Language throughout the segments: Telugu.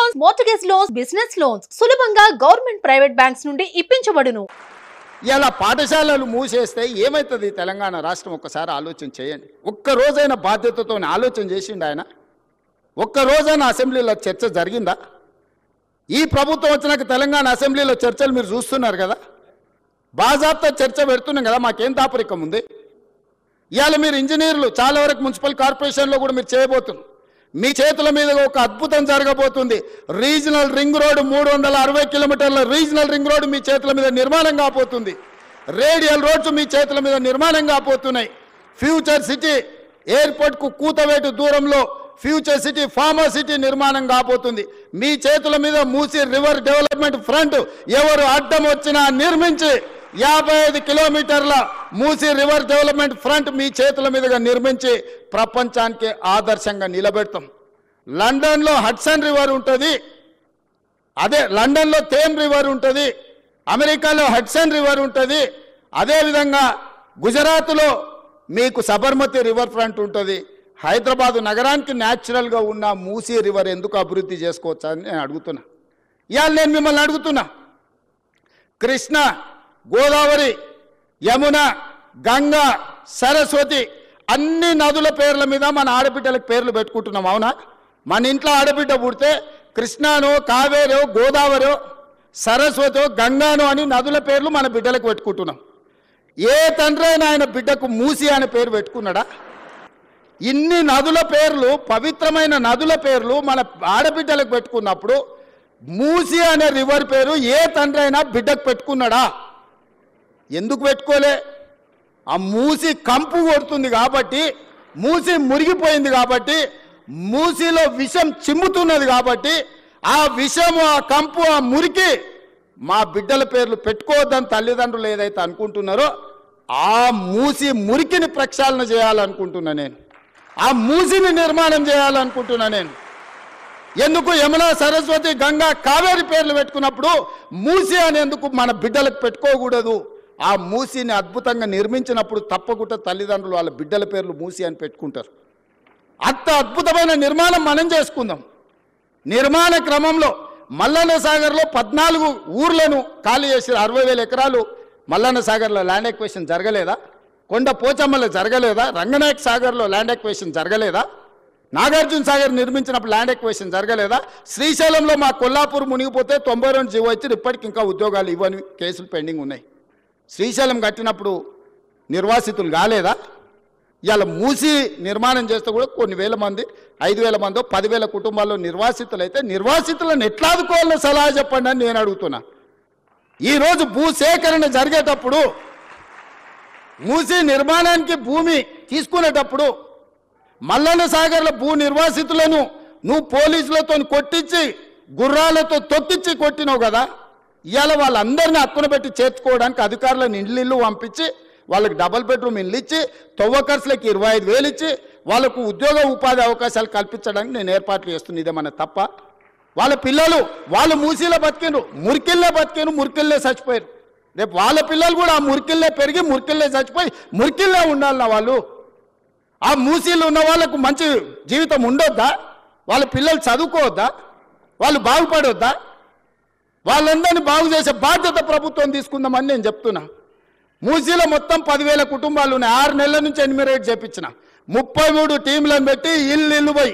Loans, mortgage loans, business loans సులభంగా గవర్నమెంట్ ప్రైవేట్ బ్యాంక్స్ నుండి ఇప్పించబడును. ఇలా పాఠశాలలు మూసేస్తే ఏమవుతుంది తెలంగాణ రాష్ట్రం? ఒక్కసారి ఆలోచన చేయండి. ఒక్క రోజైన బాధ్యతతో ఆలోచన చేసిండు ఆయన? ఒక్క రోజైన అసెంబ్లీలో చర్చ జరిగిందా? ఈ ప్రభుత్వం వచ్చినాక తెలంగాణ అసెంబ్లీలో చర్చలు మీరు చూస్తున్నారు కదా, బాజాబ్తా చర్చ పెడుతున్నాం కదా, మాకేం దాపరికం ఉంది? ఇవాళ మీరు ఇంజనీర్లు చాలా వరకు మున్సిపల్ కార్పొరేషన్లో కూడా మీరు చేయబోతున్నారు. మీ చేతుల మీద ఒక అద్భుతం జరగబోతుంది. రీజనల్ రింగ్ రోడ్ 360 కిలోమీటర్ల రీజనల్ రింగ్ రోడ్ మీ చేతుల మీద నిర్మాణం కాబోతుంది. రేడియల్ రోడ్స్ మీ చేతుల మీద నిర్మాణం కాబోతున్నాయి. ఫ్యూచర్ సిటీ ఎయిర్పోర్ట్కు కూతవేటు దూరంలో ఫ్యూచర్ సిటీ ఫార్మర్ సిటీ నిర్మాణం కాబోతుంది. మీ చేతుల మీద మూసీ రివర్ డెవలప్మెంట్ ఫ్రంట్ ఎవరు అడ్డం వచ్చినా నిర్మించి 55 కిలోమీటర్ల మూసీ రివర్ డెవలప్మెంట్ ఫ్రంట్ మీ చేతుల మీదుగా నిర్మించి ప్రపంచానికి ఆదర్శంగా నిలబెడతాం. లండన్లో హడ్సన్ రివర్ ఉంటుంది, అదే లండన్లో థేమ్ రివర్ ఉంటుంది, అమెరికాలో హడ్సన్ రివర్ ఉంటుంది, అదేవిధంగా గుజరాత్లో మీకు సబర్మతి రివర్ ఫ్రంట్ ఉంటుంది. హైదరాబాదు నగరానికి న్యాచురల్గా ఉన్న మూసీ రివర్ ఎందుకు అభివృద్ధి చేసుకోవచ్చా అని నేను అడుగుతున్నా. ఇవాళ నేను మిమ్మల్ని అడుగుతున్నా, కృష్ణ, గోదావరి, యమున, గంగా, సరస్వతి అన్ని నదుల పేర్ల మీద మన ఆడబిడ్డలకు పేర్లు పెట్టుకుంటున్నాం, అవునా? మన ఇంట్లో ఆడబిడ్డ పుడితే కృష్ణానో, కావేరో, గోదావరో, సరస్వతో, గంగానో అని నదుల పేర్లు మన బిడ్డలకు పెట్టుకుంటున్నాం. ఏ తండ్రి అయినా ఆయన బిడ్డకు మూసి అనే పేరు పెట్టుకున్నాడా? ఇన్ని నదుల పేర్లు, పవిత్రమైన నదుల పేర్లు మన ఆడబిడ్డలకు పెట్టుకున్నప్పుడు మూసి అనే రివర్ పేరు ఏ తండ్రి అయినా బిడ్డకు పెట్టుకున్నాడా? ఎందుకు పెట్టుకోలే? ఆ మూసి కంపు కొడుతుంది కాబట్టి, మూసి మురిగిపోయింది కాబట్టి, మూసిలో విషం చిమ్ముతున్నది కాబట్టి, ఆ విషము, ఆ కంపు, ఆ మురికి మా బిడ్డల పేర్లు పెట్టుకోవద్దని తల్లిదండ్రులు ఏదైతే అనుకుంటున్నారో ఆ మూసి మురికిని ప్రక్షాళన చేయాలనుకుంటున్నా నేను. ఆ మూసిని నిర్మాణం చేయాలనుకుంటున్నా నేను. ఎందుకు యమున, సరస్వతి, గంగా, కావేరి పేర్లు పెట్టుకున్నప్పుడు మూసి అనేందుకు మన బిడ్డలకు పెట్టుకోకూడదు? ఆ మూసిని అద్భుతంగా నిర్మించినప్పుడు తప్పకుండా తల్లిదండ్రులు వాళ్ళ బిడ్డల పేర్లు మూసి అని పెట్టుకుంటారు. అంత అద్భుతమైన నిర్మాణం మనం చేసుకుందాం. నిర్మాణ క్రమంలో మల్లన్న సాగర్లో 14 ఊర్లను ఖాళీ చేసి 60,000 ఎకరాలు మల్లన్న సాగర్లో ల్యాండ్ ఎక్వేషన్ జరగలేదా? కొండ పోచమ్మలో జరగలేదా? రంగనాయక సాగర్లో ల్యాండ్ ఎక్వేషన్ జరగలేదా? నాగార్జున సాగర్ నిర్మించినప్పుడు ల్యాండ్ ఎక్వేషన్ జరగలేదా? శ్రీశైలంలో మా కొల్లాపూర్ మునిగిపోతే 92 జీవో ఇచ్చి ఇప్పటికి ఇంకా ఉద్యోగాలు ఇవ్వని కేసులు పెండింగ్ ఉన్నాయి. శ్రీశైలం కట్టినప్పుడు నిర్వాసితులు కాలేదా? ఇవాళ మూసి నిర్మాణం చేస్తే కూడా కొన్ని వేల మంది, 5,000 మందో 10,000 కుటుంబాల్లో నిర్వాసితులు అయితే నిర్వాసితులను ఎట్లా ఆదుకోవాలో సలహా చెప్పండి అని నేను అడుగుతున్నా. ఈరోజు భూసేకరణ జరిగేటప్పుడు, మూసి నిర్మాణానికి భూమి తీసుకునేటప్పుడు మల్లన్న సాగర్ల భూ నిర్వాసితులను నువ్వు పోలీసులతో కొట్టించి, గుర్రాలతో తొక్కించి కొట్టినావు కదా. ఇవాళ వాళ్ళందరినీ హక్కున పెట్టి చేర్చుకోవడానికి అధికారులను ఇళ్ళు పంపించి వాళ్ళకి డబుల్ బెడ్రూమ్ ఇల్లు ఇచ్చి, తవ్వకర్సులకు 25,000 ఇచ్చి వాళ్ళకు ఉద్యోగ ఉపాధి అవకాశాలు కల్పించడానికి నేను ఏర్పాట్లు చేస్తున్నాను. ఇదేమన్నా తప్ప? వాళ్ళ పిల్లలు వాళ్ళు మూసీలో బతికిండ్రు, మురికిల్లే బతికిండ్రు, మురికిల్లే చచ్చిపోయారు. రేపు వాళ్ళ పిల్లలు కూడా ఆ మురికిల్లే పెరిగి మురికిల్లే చచ్చిపోయి మురికిల్లే ఉండాలన్న వాళ్ళు. ఆ మూసీలు ఉన్న వాళ్ళకు మంచి జీవితం ఉండొద్దా? వాళ్ళ పిల్లలు చదువుకోవద్దా? వాళ్ళు బాగుపడొద్దా? వాళ్ళందరినీ బాగు చేసే బాధ్యత ప్రభుత్వం తీసుకుందామని నేను చెప్తున్నా. మూసీలో మొత్తం 10,000 కుటుంబాలు ఉన్నాయి. 6 నెలల నుంచి ఎన్యూమరేట్ చేయించిన 33 టీంలను పెట్టి ఇల్లు పోయి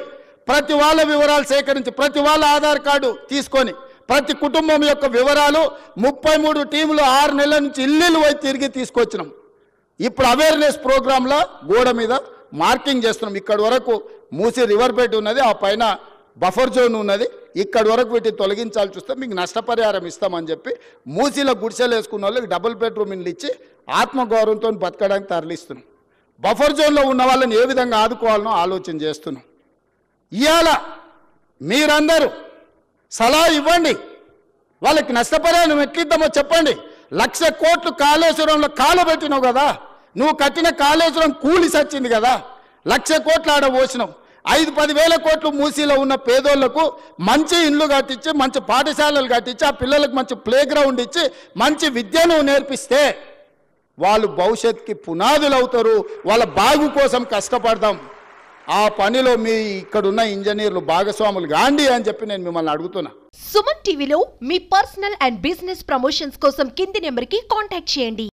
ప్రతి వాళ్ళ వివరాలు సేకరించి, ప్రతి వాళ్ళ ఆధార్ కార్డు తీసుకొని, ప్రతి కుటుంబం యొక్క వివరాలు 33 టీంలు 6 నెలల నుంచి ఇల్లు పోయి తిరిగి తీసుకొచ్చినాం. ఇప్పుడు అవేర్నెస్ ప్రోగ్రాంలో గోడ మీద మార్కింగ్ చేస్తున్నాం. ఇక్కడ వరకు మూసీ రివర్ బెడ్ ఉన్నది, ఆ పైన బఫర్ జోన్ ఉన్నది, ఇక్కడి వరకు వీటిని తొలగించాల్సి వస్తే మీకు నష్టపరిహారం ఇస్తామని చెప్పి మూసీలో గుడిసెలు వేసుకున్న వాళ్ళకి డబుల్ బెడ్రూమ్ ఇల్లు ఇచ్చి ఆత్మగౌరవంతో బతకడానికి తరలిస్తున్నాం. బఫర్ జోన్లో ఉన్న వాళ్ళని ఏ విధంగా ఆదుకోవాలనో ఆలోచన చేస్తున్నాం. ఇవాళ మీరందరూ సలహా ఇవ్వండి, వాళ్ళకి నష్టపరిహారం ఎట్లిద్దామో చెప్పండి. 1,00,000 కోట్లు కాళేశ్వరంలో కాలబెట్టినావు కదా, నువ్వు కట్టిన కాళేశ్వరం కూలి సచ్చింది కదా, 1,00,000 కోట్లు ఆడ పోసినావు. 5-10 వేల కోట్లు మూసీలో ఉన్న పేదోళ్లకు మంచి ఇండ్లు కట్టించి, మంచి పాఠశాలలు కట్టించి, ఆ పిల్లలకు మంచి ప్లే గ్రౌండ్ ఇచ్చి మంచి విద్యను నేర్పిస్తే వాళ్ళు భవిష్యత్తుకి పునాదులు అవుతారు. వాళ్ళ బాగు కోసం కష్టపడదాం. ఆ పనిలో మీ ఇక్కడున్న ఇంజనీర్లు భాగస్వాములు గాండి అని చెప్పి నేను మిమ్మల్ని అడుగుతున్నా. సుమన్ టీవీలో మీ పర్సనల్ అండ్ బిజినెస్ ప్రమోషన్స్ కోసం కింది నెంబర్కి కాంటాక్ట్ చేయండి.